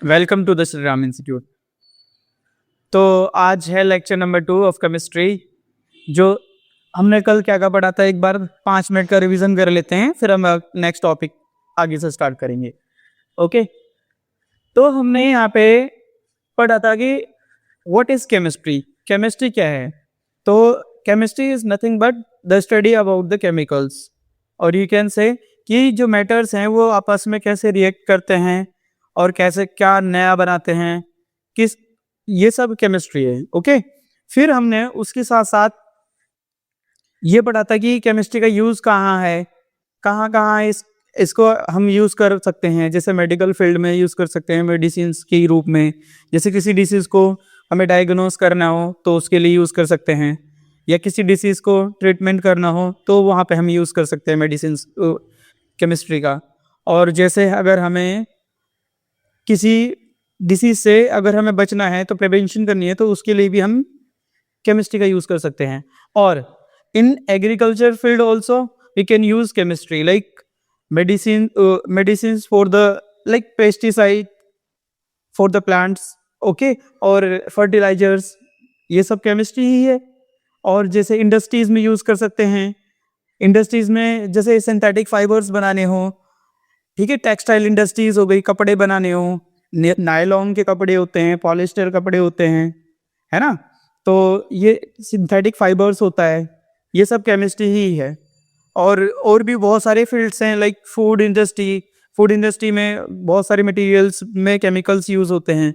Welcome to the Shri Ram institute. तो आज है लेक्चर नंबर 2 ऑफ केमिस्ट्री। जो हमने कल क्या क्या पढ़ा था, एक बार 5 मिनट का रिवीजन कर लेते हैं, फिर हम नेक्स्ट टॉपिक आगे से स्टार्ट करेंगे। ओके, तो हमने यहाँ पे पढ़ा था कि व्हाट इज केमिस्ट्री। केमिस्ट्री क्या है? तो chemistry is nothing but the study about the chemicals, और यू कैन से कि जो मैटर्स हैं वो आपस में कैसे रिएक्ट करते हैं और कैसे क्या नया बनाते हैं, किस, ये सब केमिस्ट्री है। ओके, फिर हमने उसके साथ साथ ये पढ़ा था कि केमिस्ट्री का यूज़ कहाँ है, कहाँ कहाँ इसको हम यूज़ कर सकते हैं। जैसे मेडिकल फील्ड में यूज़ कर सकते हैं, मेडिसिन के रूप में। जैसे किसी डिसीज़ को हमें डायग्नोस करना हो तो उसके लिए यूज़ कर सकते हैं, या किसी डिसीज़ को ट्रीटमेंट करना हो तो वहाँ पे हम यूज़ कर सकते हैं मेडिसिन केमिस्ट्री का। और जैसे अगर हमें किसी डिसीज से अगर हमें बचना है तो प्रिवेंशन करनी है, तो उसके लिए भी हम केमिस्ट्री का यूज़ कर सकते हैं। और in agriculture field also we can use chemistry, like medicine for the like pesticide for the plants, okay, और फर्टिलाइजर्स, ये सब केमिस्ट्री ही है। और जैसे इंडस्ट्रीज में यूज़ कर सकते हैं। इंडस्ट्रीज में जैसे सिंथेटिक फाइबर्स बनाने हो, ठीक है, टेक्सटाइल इंडस्ट्रीज हो गई, कपड़े बनाने हो, नायलॉन के कपड़े होते हैं, पॉलिस्टर कपड़े होते हैं, है ना, तो ये सिंथेटिक फाइबर्स होता है, ये सब केमिस्ट्री ही है। और भी बहुत सारे फील्ड्स हैं, लाइक फूड इंडस्ट्री में बहुत सारे मटेरियल्स में केमिकल्स यूज़ होते हैं।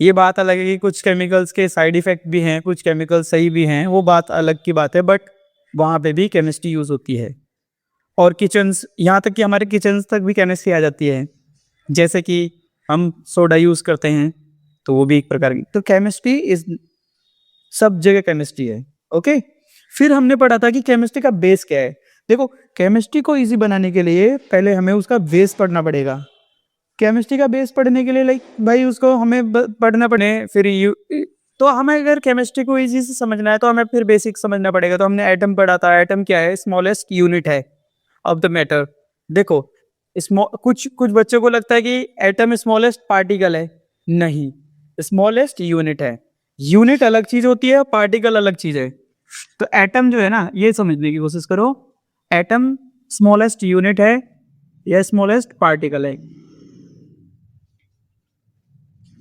ये बात अलग है कि कुछ केमिकल्स के साइड इफ़ेक्ट भी हैं, कुछ केमिकल्स सही भी हैं, वो बात अलग की बात है, बट वहाँ पे भी केमिस्ट्री यूज़ होती है। और किचन्स, यहाँ तक कि हमारे किचन्स तक भी केमिस्ट्री आ जाती है। जैसे कि हम सोडा यूज़ करते हैं तो वो भी एक प्रकार की, तो केमिस्ट्री इज सब जगह केमिस्ट्री है। ओके, फिर हमने पढ़ा था कि केमिस्ट्री का बेस क्या है। देखो, केमिस्ट्री को इजी बनाने के लिए पहले हमें उसका बेस पढ़ना पड़ेगा। केमिस्ट्री का बेस पढ़ने के लिए लाइक भाई उसको हमें पढ़ना पड़े, फिर तो हमें अगर केमिस्ट्री को इजी से समझना है तो हमें फिर बेसिक समझना पड़ेगा। तो हमने एटम पढ़ा था। एटम क्या है? स्मॉलेस्ट यूनिट है ऑफ द मैटर। देखो, कुछ बच्चों को लगता है कि एटम स्मॉलेस्ट पार्टिकल है, नहीं, स्मॉलेस्ट यूनिट है। यूनिट अलग चीज होती है, पार्टिकल अलग चीज है। तो एटम जो है ना, ये समझने की कोशिश करो, एटम स्मॉलेस्ट यूनिट है या स्मॉलेस्ट पार्टिकल है?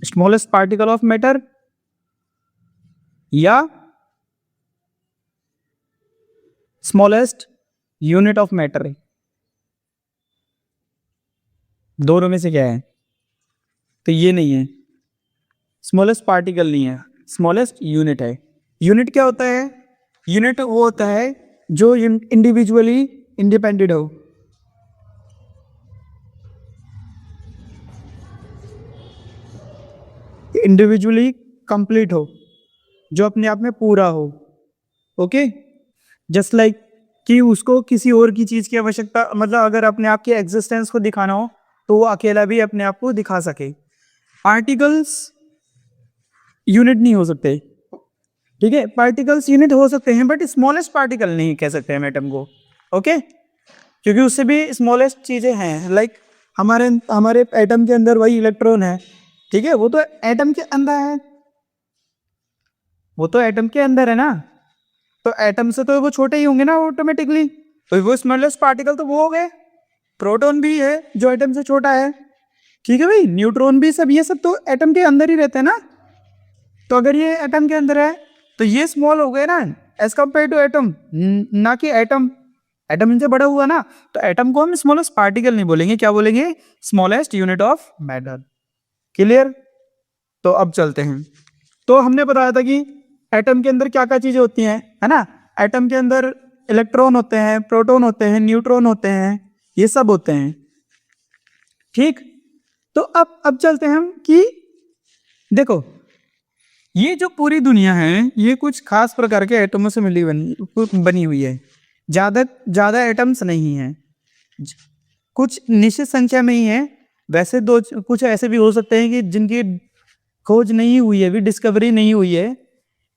स्मॉलेस्ट पार्टिकल ऑफ मैटर या स्मॉलेस्ट यूनिट ऑफ मैटर है? दोनों में से क्या है? तो ये नहीं है, स्मॉलेस्ट पार्टिकल नहीं है, स्मॉलेस्ट यूनिट है। यूनिट क्या होता है? यूनिट वो होता है जो इंडिविजुअली इंडिपेंडेंट हो, इंडिविजुअली कंप्लीट हो, जो अपने आप में पूरा हो। ओके, जस्ट लाइक कि उसको किसी और की चीज़ की आवश्यकता, मतलब अगर अपने आप के एग्जिस्टेंस को दिखाना हो तो वो अकेला भी अपने आप को दिखा सके। पार्टिकल्स यूनिट नहीं हो सकते, ठीक है, पार्टिकल्स यूनिट हो सकते हैं बट स्मॉलेस्ट पार्टिकल नहीं कह सकते हम एटम को। ओके, क्योंकि उससे भी स्मॉलेस्ट चीज़ें हैं, लाइक हमारे एटम के अंदर वही इलेक्ट्रॉन है, ठीक है, वो तो एटम के अंदर है, वो तो एटम के अंदर है ना, तो एटम से तो वो छोटे ही होंगे ना ऑटोमेटिकली, तो वो स्मॉलेस्ट पार्टिकल तो वो हो गए। प्रोटॉन भी है जो एटम से छोटा है, ठीक है भाई, न्यूट्रॉन भी, सब ये सब तो एटम के अंदर ही रहते हैं ना। तो अगर ये एटम के अंदर है तो ये स्मॉल हो गए ना एज कम्पेयर टू एटम, ना कि एटम इनसे बड़ा हुआ ना। तो एटम को हम स्मॉलेस्ट पार्टिकल नहीं बोलेंगे, क्या बोलेंगे? Smallest unit of matter. Clear? तो अब चलते हैं। तो हमने बताया था कि एटम के अंदर क्या क्या चीजें होती हैं, है ना। एटम के अंदर इलेक्ट्रॉन होते हैं, प्रोटॉन होते हैं, न्यूट्रॉन होते हैं, ये सब होते हैं, ठीक। तो अब चलते हैं हम कि देखो, ये जो पूरी दुनिया है ये कुछ खास प्रकार के एटमों से बनी हुई है। ज़्यादा एटम्स नहीं हैं, कुछ निश्चित संख्या में ही है। वैसे कुछ ऐसे भी हो सकते हैं कि जिनकी खोज नहीं हुई है, अभी डिस्कवरी नहीं हुई है,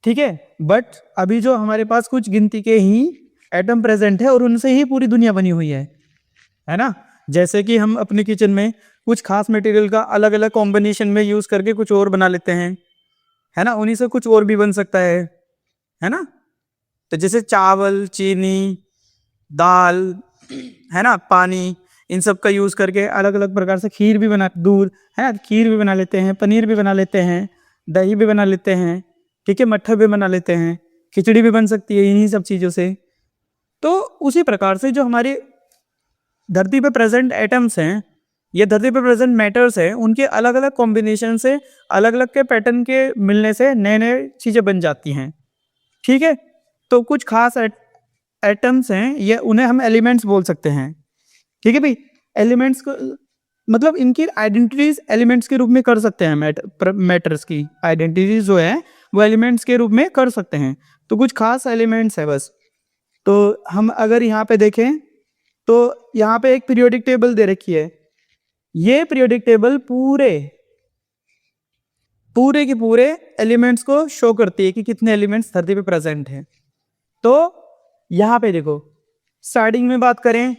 ठीक है, बट अभी जो हमारे पास कुछ गिनती के ही एटम प्रेजेंट है और उनसे ही पूरी दुनिया बनी हुई है ना। जैसे कि हम अपने किचन में कुछ खास मटेरियल का अलग अलग कॉम्बिनेशन में यूज करके कुछ और बना लेते हैं, है ना। उन्हीं से कुछ और भी बन सकता है ना। तो जैसे चावल, चीनी, दाल, है ना, पानी, इन सब का यूज करके अलग अलग प्रकार से खीर भी बना, दूध, है ना, खीर भी बना लेते हैं, पनीर भी बना लेते हैं, दही भी बना लेते हैं, ठीक है, मट्ठा भी बना लेते हैं, खिचड़ी भी बन सकती है इन्हीं सब चीज़ों से। तो उसी प्रकार से जो हमारी धरती पे प्रेजेंट एटम्स हैं, ये धरती पे प्रेजेंट मैटर्स हैं, उनके अलग अलग कॉम्बिनेशन से, अलग अलग के पैटर्न के मिलने से नए नए चीज़ें बन जाती हैं, ठीक है। तो कुछ खास एटम्स हैं, ये उन्हें हम एलिमेंट्स बोल सकते हैं, ठीक है भाई। एलिमेंट्स को मतलब इनकी आइडेंटिटीज एलिमेंट्स के रूप में कर सकते हैं, मैटर्स की आइडेंटिटीज जो है वो एलिमेंट्स के रूप में कर सकते हैं। तो कुछ खास एलिमेंट्स है बस। तो हम अगर यहाँ पे देखें तो यहाँ पे एक पीरियोडिक टेबल दे रखी है। ये पीरियोडिक टेबल पूरे के पूरे एलिमेंट्स को शो करती है कि कितने एलिमेंट्स धरती पे प्रेजेंट हैं। तो यहाँ पे देखो, स्टार्टिंग में बात करें,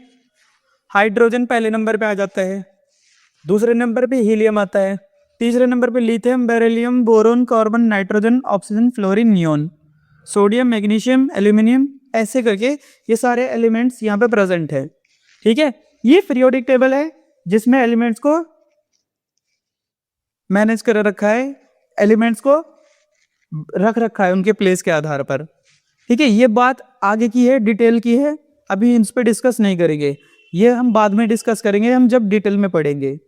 हाइड्रोजन पहले नंबर पे आ जाता है, दूसरे नंबर पे हीलियम आता है, तीसरे नंबर पे lithium, beryllium, boron, carbon, nitrogen, oxygen, fluorine, neon, sodium, magnesium, aluminium, ऐसे करके ये सारे एलिमेंट्स यहाँ पे प्रेजेंट है, ठीक है। ये पीरियोडिक टेबल है जिसमें एलिमेंट्स को मैनेज कर रखा है, एलिमेंट्स को रख रखा है उनके प्लेस के आधार पर, ठीक है। ये बात आगे की है, डिटेल की है, अभी इन पर डिस्कस नहीं करेंगे, ये हम बाद में डिस्कस करेंगे, हम जब डिटेल में पढ़ेंगे,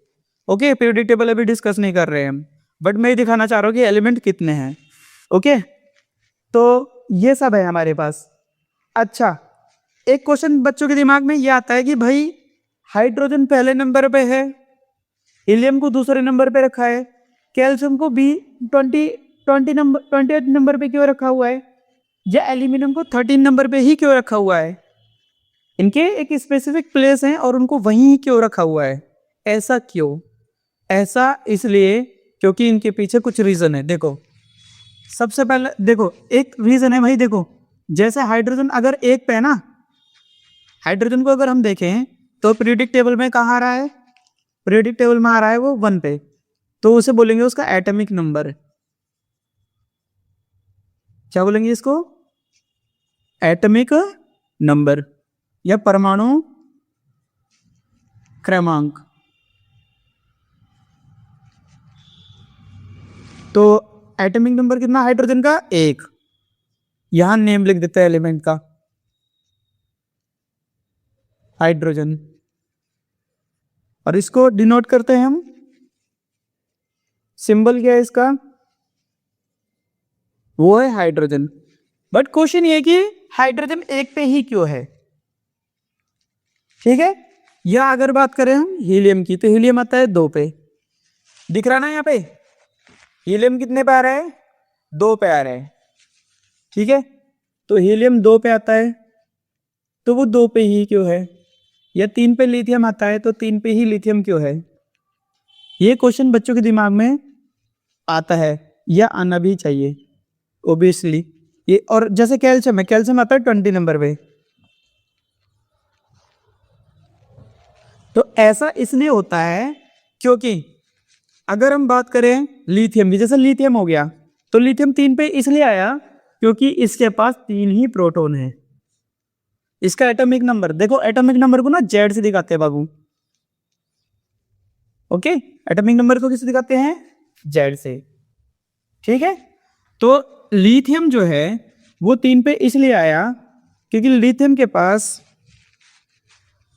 ओके। पीरियोडिक टेबल अभी डिस्कस नहीं कर रहे हैं हम, बट मैं ये दिखाना चाह रहा हूँ कि एलिमेंट कितने हैं, ओके। तो ये सब है हमारे पास। अच्छा, एक क्वेश्चन बच्चों के दिमाग में ये आता है कि भाई हाइड्रोजन पहले नंबर पे है, हीलियम को दूसरे नंबर पे रखा है, कैल्शियम को 28 नंबर पे क्यों रखा हुआ है, या एल्यूमिनियम को 13 नंबर पे ही क्यों रखा हुआ है। इनके एक स्पेसिफिक प्लेस हैं और उनको वहीं क्यों रखा हुआ है, ऐसा क्यों? ऐसा इसलिए क्योंकि इनके पीछे कुछ रीजन है। देखो, सबसे पहले देखो, एक रीजन है भाई, देखो जैसे हाइड्रोजन अगर एक पे है ना, हाइड्रोजन को अगर हम देखें तो पीरियोडिक टेबल में कहाँ आ रहा है, पीरियोडिक टेबल में आ रहा है वो 1 पे, तो उसे बोलेंगे उसका एटॉमिक नंबर। क्या बोलेंगे इसको? एटॉमिक नंबर या परमाणु क्रमांक। तो एटॉमिक नंबर कितना हाइड्रोजन का? 1। यहां नेम लिख देते हैं एलिमेंट का, हाइड्रोजन, और इसको डिनोट करते हैं हम, सिंबल क्या है इसका? वो है हाइड्रोजन। बट क्वेश्चन ये कि हाइड्रोजन 1 पे ही क्यों है, ठीक है। या अगर बात करें हम हीलियम की, तो हीलियम आता है 2 पे, दिख रहा ना यहाँ पे, हीलियम कितने पे आ रहा है? 2 पे आ रहा है, ठीक है। तो हीलियम 2 पे आता है, तो वो 2 पे ही क्यों है? या 3 पे लिथियम आता है, तो 3 पे ही लिथियम क्यों है? ये क्वेश्चन बच्चों के दिमाग में आता है, या आना भी चाहिए ओबियसली। ये और जैसे कैल्शियम है, कैल्शियम आता है 20 नंबर पे, तो ऐसा इसलिए होता है क्योंकि अगर हम बात करें लिथियम की, जैसे लिथियम हो गया, तो लिथियम 3 पे इसलिए आया क्योंकि इसके पास 3 ही प्रोटॉन है। इसका एटॉमिक नंबर देखो, एटॉमिक नंबर को ना जेड से दिखाते हैं बाबू, ओके। एटॉमिक नंबर को किससे दिखाते हैं? जेड से, ठीक है। तो लिथियम जो है वो 3 पे इसलिए आया क्योंकि लिथियम के पास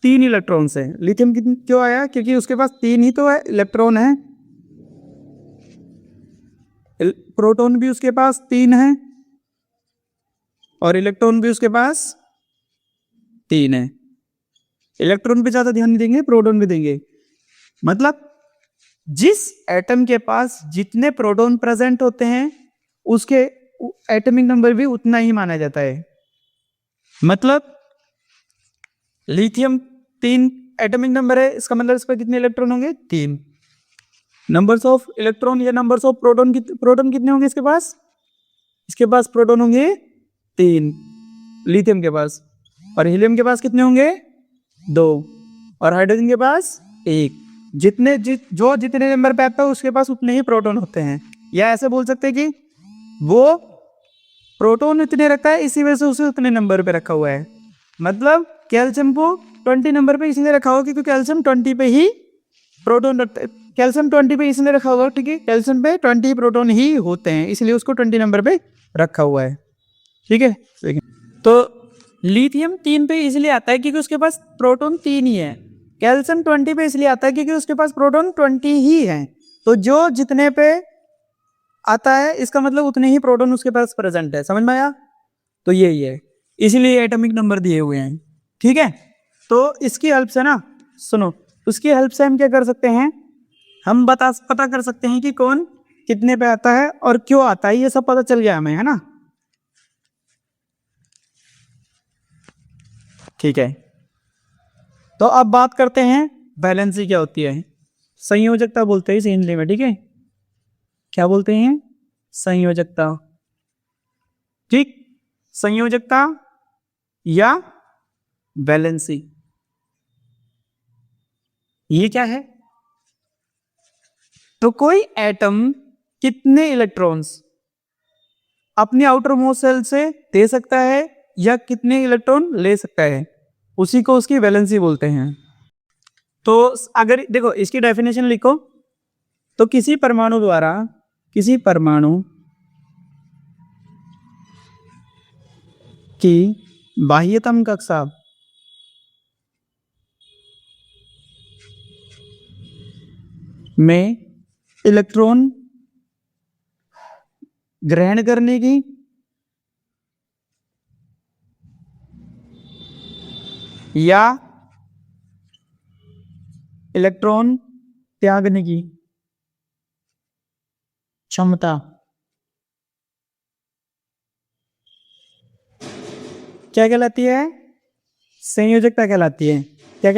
3 इलेक्ट्रॉन्स हैं। लिथियम क्यों आया? क्योंकि उसके पास 3 ही तो है इलेक्ट्रॉन है, प्रोटॉन भी उसके पास 3 है और इलेक्ट्रॉन भी उसके पास 3 है। इलेक्ट्रॉन पे ज्यादा ध्यान नहीं देंगे, प्रोटॉन भी देंगे। मतलब जिस एटम के पास जितने प्रोटॉन प्रेजेंट होते हैं उसके एटॉमिक नंबर भी उतना ही माना जाता है। मतलब लिथियम 3 एटॉमिक नंबर है, इसका मतलब इस पर कितने इलेक्ट्रॉन होंगे? 3। नंबर्स ऑफ इलेक्ट्रॉन या नंबर्स ऑफ प्रोटॉन, प्रोटॉन कितने होंगे इसके पास? इसके पास प्रोटॉन होंगे 3 लिथियम के पास, और हीलियम के पास कितने होंगे? 2, और हाइड्रोजन के पास 1। जो जितने नंबर पे आता है उसके पास उतने ही प्रोटॉन होते हैं, या ऐसे बोल सकते हैं कि वो प्रोटॉन इतने रखता है इसी वजह से उसे उतने नंबर पे रखा हुआ है। मतलब कैल्शियम को 20 नंबर पे इसलिए रखा हुआ क्योंकि कैल्शियम 20 पे ही प्रोटॉन रखता है। कैल्शियम 20 पे इसलिए रखा हुआ, ठीक है, कैल्शियम पे 20 प्रोटॉन ही होते हैं इसलिए उसको 20 नंबर पे रखा हुआ है। ठीक है, तो लिथियम 3 पे इसलिए आता है क्योंकि उसके पास प्रोटॉन 3 ही है। कैल्शियम 20 पे इसलिए आता है क्योंकि उसके पास प्रोटॉन 20 ही है। तो जो जितने पे आता है इसका मतलब उतने ही प्रोटॉन उसके पास प्रेजेंट है। समझ में आया? तो यही है, इसीलिए एटॉमिक नंबर दिए हुए हैं। ठीक है, तो इसकी हेल्प से ना, सुनो, उसकी हेल्प से हम क्या कर सकते हैं, हम पता कर सकते हैं कि कौन कितने पे आता है और क्यों आता है, ये सब पता चल गया हमें, है ना? ठीक है, तो अब बात करते हैं वैलेंसी क्या होती है। संयोजकता बोलते हैं इसे हिंदी में, ठीक है? क्या बोलते हैं? संयोजकता। ठीक, संयोजकता या वैलेंसी, ये क्या है? तो कोई एटम कितने इलेक्ट्रॉन्स अपने आउटर मोस्ट शेल से दे सकता है या कितने इलेक्ट्रॉन ले सकता है, उसी को उसकी वैलेंसी बोलते हैं। तो अगर देखो इसकी डेफिनेशन लिखो, तो किसी परमाणु द्वारा, किसी परमाणु की बाह्यतम कक्षा में इलेक्ट्रॉन ग्रहण करने की या इलेक्ट्रॉन त्यागने की क्षमता क्या कहलाती है? संयोजकता कहलाती है। क्या